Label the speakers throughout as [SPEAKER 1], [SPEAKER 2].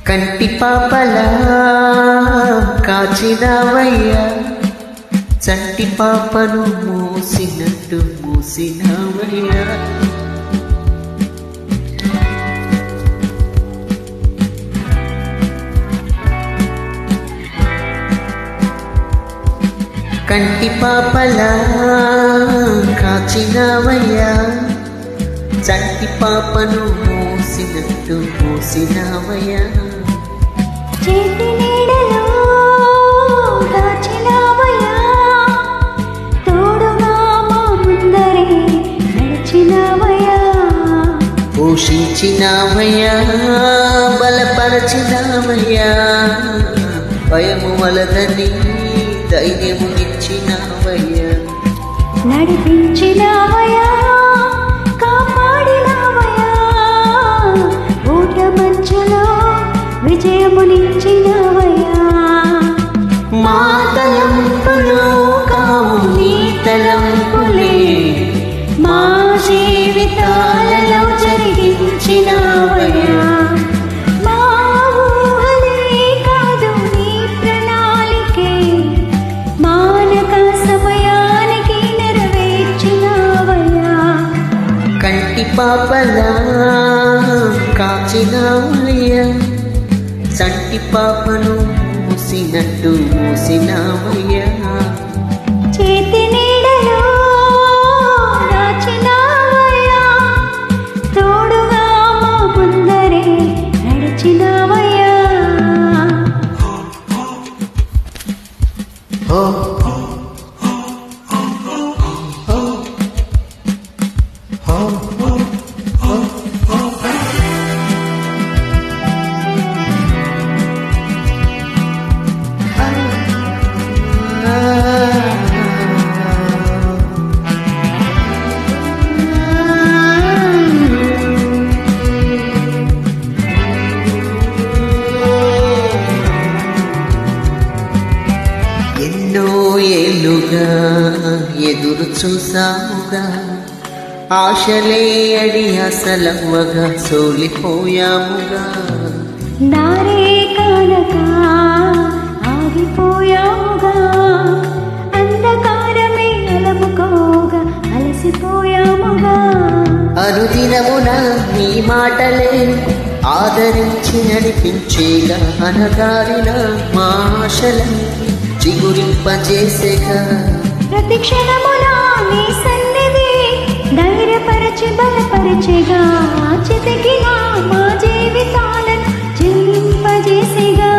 [SPEAKER 1] కంటి పాపలా కాచినావయ్యా, చంటి పాపను మూసినట్టు మూసినావయ్యా. కంటి పాపలా కాచినావయ్యా, చంటి పాపను మూసినట్టు మూసినావయ్యా.
[SPEAKER 2] చేతి నీడలో దాచినావయ్యా, తోడుగా మా ముందరే నడిచినావయ్యా.
[SPEAKER 1] పోషించినావయ్యా, బలపరచినావయ్యా, భయము వలదని ధైర్యము ఇచ్చినావయ్యా.
[SPEAKER 2] నడిపించినావయ్యా, కాపాడినావయ్యా, ఊట మంచులో విజయమునిచ్చినావయ్యా.
[SPEAKER 1] మా తలంపులు కావు నీ తలంపులే, మా జీవితాలలో జరిగించినావయ్యా.
[SPEAKER 2] మా ఊహలే కాదు నీ ప్రణాళికే, మానక సమయానికి నెరవేర్చినావయ్యా.
[SPEAKER 1] కంటి పాపలా కాచినావయ్యా, చంటి పాపను మూసినట్టు మూసినావయ్యా.
[SPEAKER 2] చేతి నీడలో దాచినావయ్యా, తోడుగా మా ముందరే నడిచినావయ్యా.
[SPEAKER 1] ఓ ఎన్నో ఏళ్ళుగా ఎదురు చూసాముగా, ఆశలే అడి అసలవ్వగా సోలిపోయాముగా.
[SPEAKER 2] నారే కానక ఆగిపోయాముగా, అంధకారమే అలముకోగా అలసిపోయాముగా.
[SPEAKER 1] అనుదినమున నీ మాటలే ఆదరించి నడిపించేగా, అనగారిన మా ఆశలని చిగురింపజేసేగా.
[SPEAKER 2] ప్రతి క్షణమున నీ సన్నిధి ధైర్యపరచి బలపరచెగా, చితికిగా మా జీవితాలను జీవింపజేసేగా.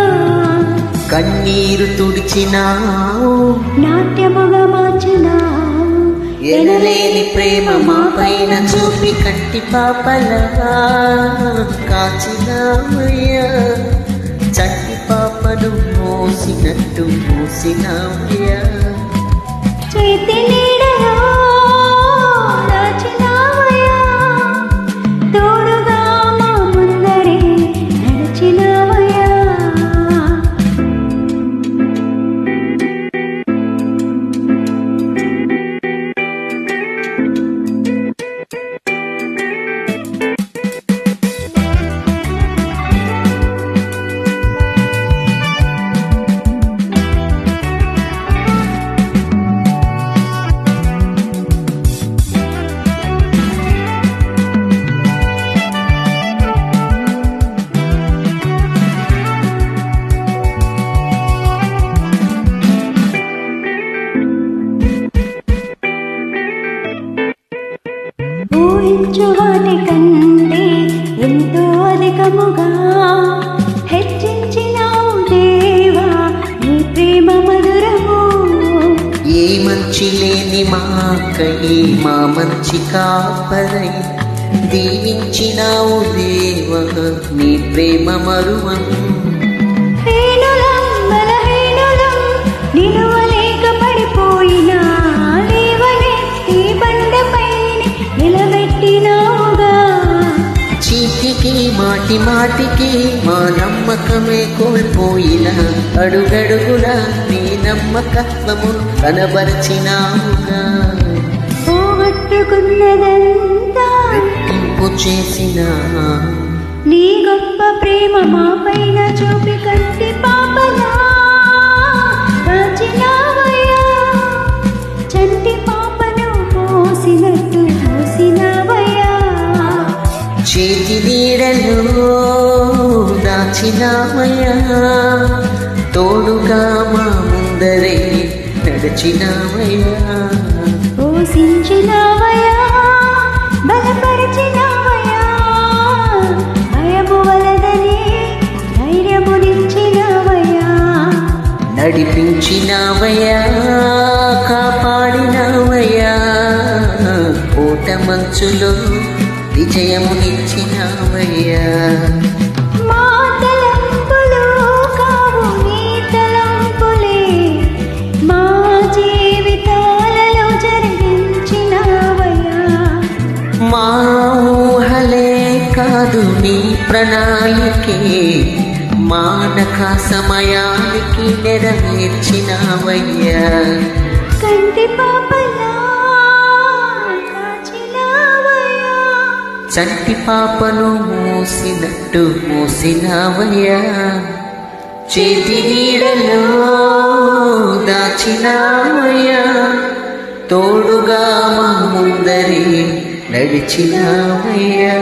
[SPEAKER 1] కన్నీరు తుడిచినావు,
[SPEAKER 2] నాట్యముగా మార్చినావు,
[SPEAKER 1] ఎనలేని ప్రేమ మా పైన చూపి కంటి పాపలా కాచినావయ్యా, చంటి పాపను మోసినట్టు మోసినావయ్యా.
[SPEAKER 2] చేతి నీడలో దాచినావయ్యా, తోడుగా మా ముందరే నడిచినావయ్యా. ఊహించు వాటి కంటే ఎంతో అధికముగా హెచ్చించినావు దేవా, నీ ప్రేమ మధురము.
[SPEAKER 1] ఏ మంచి లేని మాకై మా మంచి కాపరై దీవించినావు దేవా, నీ ప్రేమ మరువను.
[SPEAKER 2] హీనులం బలహీనులం నిలువలేక పడిపోయినా, లేవనెత్తి బండపై నిలబెట్టినావుగా.
[SPEAKER 1] చీటికి మాటి మాటికి మా నమ్మకమే కోల్పోయిన, అడుగడుగున నీ నమ్మకత్వమును కనబరచినావుగా.
[SPEAKER 2] పోగొట్టుకున్నదంతా
[SPEAKER 1] రెట్టింపు చేసిన
[SPEAKER 2] నీ గొప్ప ప్రేమ మా పైన చూపి కంటి పాపలా కాచినావయ్యా, చంటి పాపను మోసినట్టు మోసినావయ్యా.
[SPEAKER 1] చేతి నీడలో దాచినావయ్యా, తోడుగా మా ముందరే నడిచినావయ్యా.
[SPEAKER 2] పోషించినావయ్యా, బలపరిచినావయ్యా, భయము వలదని ధైర్యమునిచ్చినావయ్యా.
[SPEAKER 1] నడిపించినావయ్యా, కాపాడినావయ్యా, పూట మంచులో విజయమునిచ్చినావయ్యా.
[SPEAKER 2] మా తలంపులు కావు నీ తలంపులే, మా జీవితాలలో జరిగించినావయ్యా.
[SPEAKER 1] మా ఊహలే కాదు నీ ప్రణాళికే, మానక సమయానికి నెరవేర్చినావయ్యా.
[SPEAKER 2] కంటి పాపలా కాచినావయ్యా,
[SPEAKER 1] చంటి పాపను మోసినట్టు మోసినావయ్యా. చేతి నీడలో దాచినావయ్యా, తోడుగా మా ముందరే నడిచినావయ్యా.